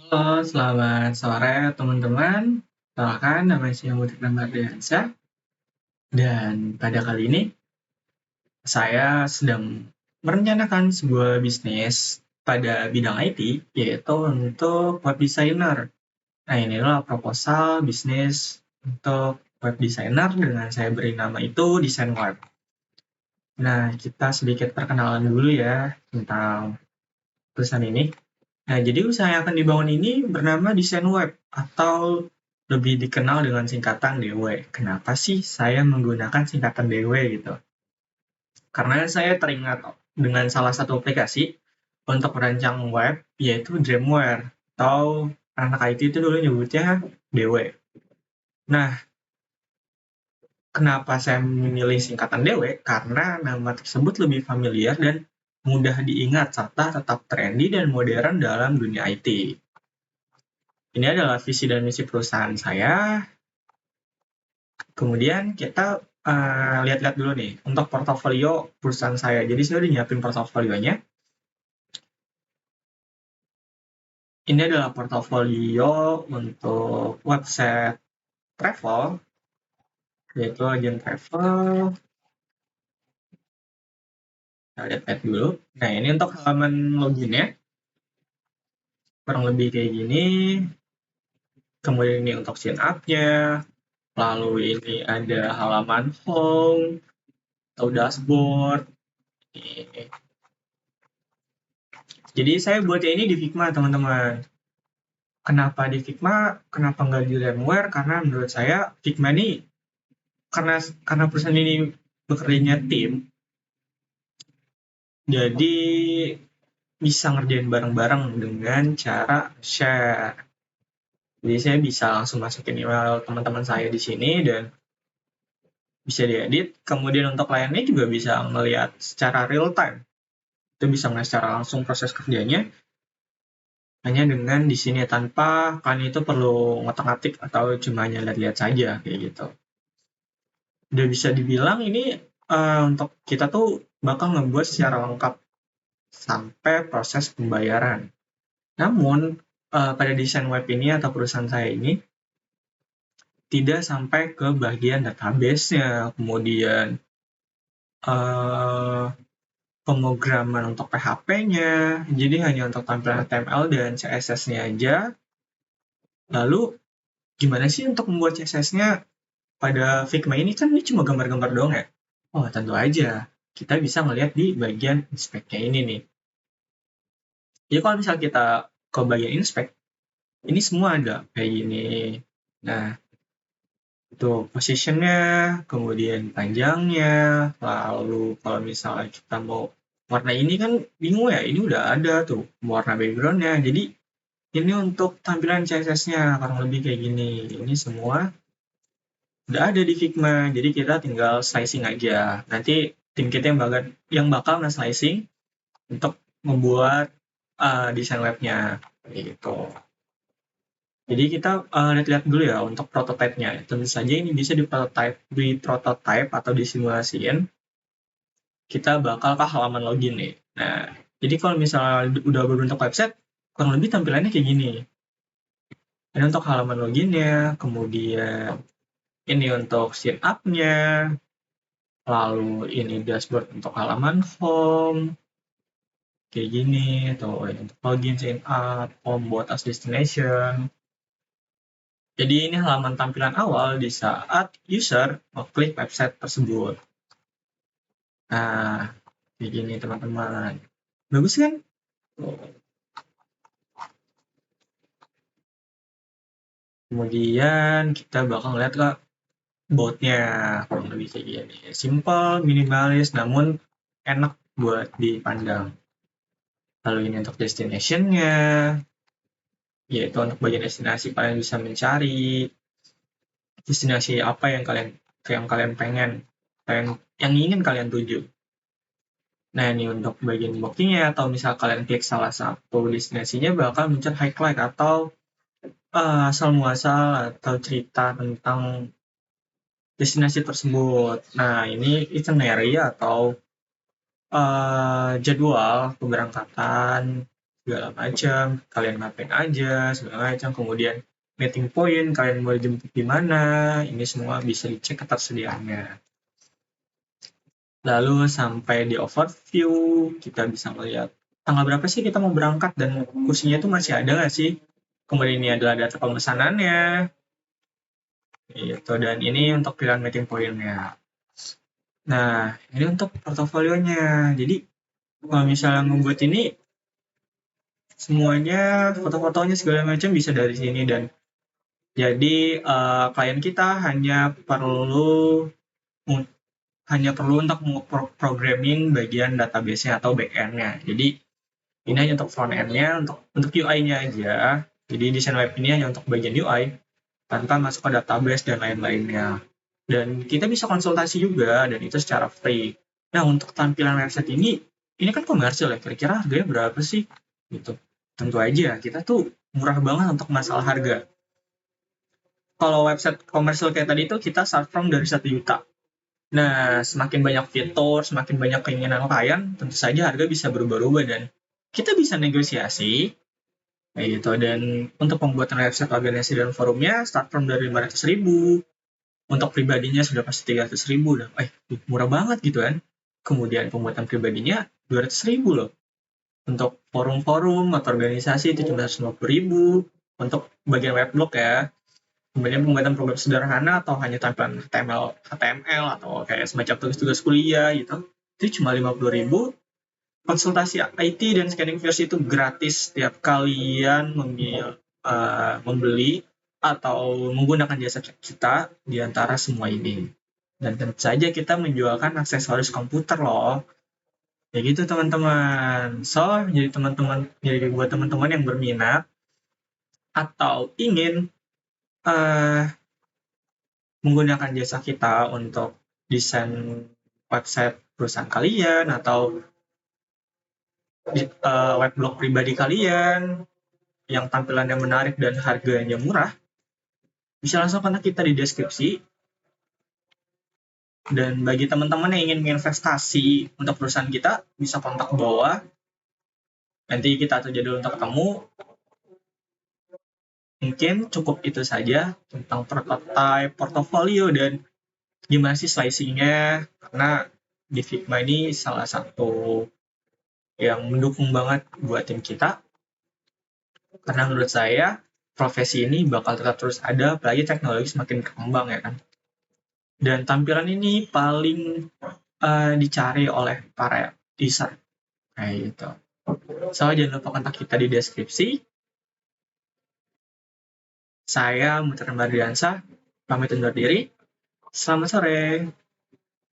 Halo, selamat sore teman-teman. Perkenalkan, nama saya Mutik Mardiansyah. Dan pada kali ini, saya sedang merencanakan sebuah bisnis pada bidang IT, yaitu untuk web designer. Nah, ini adalah proposal bisnis untuk web designer dengan saya beri nama itu Desain Web. Nah, kita sedikit perkenalan dulu ya tentang perusahaan ini. Nah, jadi usaha yang akan dibangun ini bernama Desain Web atau lebih dikenal dengan singkatan DW. Kenapa sih saya menggunakan singkatan DW gitu? Karena saya teringat dengan salah satu aplikasi untuk merancang web, yaitu Dreamweaver, atau anak IT itu dulu nyebutnya DW. Nah, kenapa saya memilih singkatan DW? Karena nama tersebut lebih familiar dan mudah diingat serta tetap trendy dan modern dalam dunia IT. Ini adalah visi dan misi perusahaan saya. Kemudian kita lihat-lihat dulu nih untuk portofolio perusahaan saya. Jadi saya udah nyiapin portofolionya. Ini adalah portofolio untuk website travel, yaitu agen travel. Kita lihat-lihat dulu. Nah, ini untuk halaman loginnya. Kurang lebih kayak gini. Kemudian ini untuk sign up-nya. Lalu ini ada halaman home atau dashboard. Jadi saya buatnya ini di Figma, teman-teman. Kenapa di Figma? Kenapa nggak di Lemware? Karena menurut saya Figma ini karena perusahaan ini bekerjanya tim, jadi bisa ngerjain bareng-bareng dengan cara share. Jadi saya bisa langsung masukin email teman-teman saya di sini dan bisa diedit. Kemudian untuk kliennya juga bisa melihat secara real time. Itu bisa melihat secara langsung proses kerjanya hanya dengan di sini tanpa kalian itu perlu ngotak-ngatik atau cuma hanya lihat-lihat saja kayak gitu. Udah bisa dibilang ini untuk kita tuh bakal ngebuat secara lengkap sampai proses pembayaran. Namun pada desain web ini atau perusahaan saya ini tidak sampai ke bagian database-nya, kemudian pemrograman untuk PHP-nya, jadi hanya untuk tampilan HTML dan CSS-nya aja. Lalu gimana sih untuk membuat CSS-nya pada Figma ini? Kan ini cuma gambar-gambar doang ya. Oh, tentu aja. Kita bisa melihat di bagian inspect-nya ini nih. Jadi kalau misal kita ke bagian inspect, ini semua ada kayak gini. Nah, itu positionnya, kemudian panjangnya, lalu kalau misalnya kita mau warna ini kan bingung ya, ini udah ada tuh warna backgroundnya. Jadi ini untuk tampilan CSS-nya kurang lebih kayak gini. Ini semua udah ada di Figma, jadi kita tinggal slicing aja. Nanti tim kita yang bakal nge-slicing untuk membuat desain webnya gitu. Jadi kita lihat-lihat dulu ya untuk prototipe-nya. Tentu saja ini bisa di prototype atau disimulasiin. Kita bakal ke halaman login nih. Nah, jadi kalau misalnya udah berbentuk website, kurang lebih tampilannya kayak gini. Ini untuk halaman loginnya, kemudian ini untuk sign up-nya, lalu ini dashboard untuk halaman home, kayak gini, atau untuk login, sign up, home buat as destination. Jadi ini halaman tampilan awal di saat user mengklik website tersebut. Nah, kayak gini teman-teman. Bagus kan? Kemudian kita bakal ngeliat ke botnya, kurang lebih kayak gini. Simple, minimalis, namun enak buat dipandang. Lalu ini untuk destination-nya, yaitu untuk bagian destinasi kalian bisa mencari destinasi apa yang kalian pengen, yang ingin kalian tuju. Nah, ini untuk bagian bookingnya, atau misal kalian klik salah satu destinasinya bakal muncul highlight atau asal muasal atau cerita tentang destinasi tersebut. Nah, ini itinerary atau jadwal keberangkatan segala macam, kalian ngapain aja, segala macam, kemudian meeting point, kalian mau jemput di mana, ini semua bisa dicek ketersediaannya. Lalu sampai di overview, kita bisa melihat tanggal berapa sih kita mau berangkat dan kursinya itu masih ada nggak sih. Kemudian ini adalah data pemesanannya, gitu. Dan ini untuk pilihan meeting point-nya. Nah, ini untuk portofolionya. Jadi, kalau misalnya membuat ini, semuanya, foto-fotonya segala macam bisa dari sini. Dan jadi, klien kita hanya perlu untuk programming bagian database-nya atau back-end-nya. Jadi, ini hanya untuk front-end-nya, untuk UI-nya aja. Jadi, desain web ini hanya untuk bagian UI, tanpa masuk ke database dan lain-lainnya. Dan kita bisa konsultasi juga, dan itu secara free. Nah, untuk tampilan website ini kan komersil ya, kira-kira harganya berapa sih? Gitu. Tentu aja, kita tuh murah banget untuk masalah harga. Kalau website komersil kayak tadi itu, kita start from dari 1 juta. Nah, semakin banyak fitur, semakin banyak keinginan klien, tentu saja harga bisa berubah-ubah dan kita bisa negosiasi kayak gitu. Dan untuk pembuatan website organisasi dan forumnya start from dari 500.000. Untuk pribadinya sudah pasti 300.000 dan murah banget gitu kan. Kemudian pembuatan pribadinya 200.000 loh. Untuk forum-forum atau organisasi itu cuma 150.000. Untuk bagian weblog ya. Kemudian pembuatan program sederhana atau hanya tampilan HTML atau kayak semacam tugas-tugas kuliah gitu, itu cuma 50.000. Konsultasi IT dan scanning versi itu gratis setiap kalian membeli atau menggunakan jasa kita di antara semua ini. Dan tentu saja kita menjualkan aksesoris komputer loh. Ya gitu teman-teman. So, jadi buat teman-teman yang berminat atau ingin menggunakan jasa kita untuk desain website perusahaan kalian atau weblog pribadi kalian yang tampilannya menarik dan harganya murah, bisa langsung kontak kita di deskripsi. Dan bagi teman-teman yang ingin menginvestasi untuk perusahaan kita, bisa kontak ke bawah. Nanti kita atur jadwal untuk ketemu. Mungkin cukup itu saja tentang prototype, portofolio, dan gimana sih slicing-nya. Karena di Figma ini salah satu yang mendukung banget buat tim kita. Karena menurut saya, profesi ini bakal tetap terus ada, apalagi teknologi semakin berkembang ya kan. Dan tampilan ini paling dicari oleh para user. Kayak gitu. So, jangan lupa kontak kita di deskripsi. Saya Mutar Mardiansa, pamit undur diri. Selamat sore.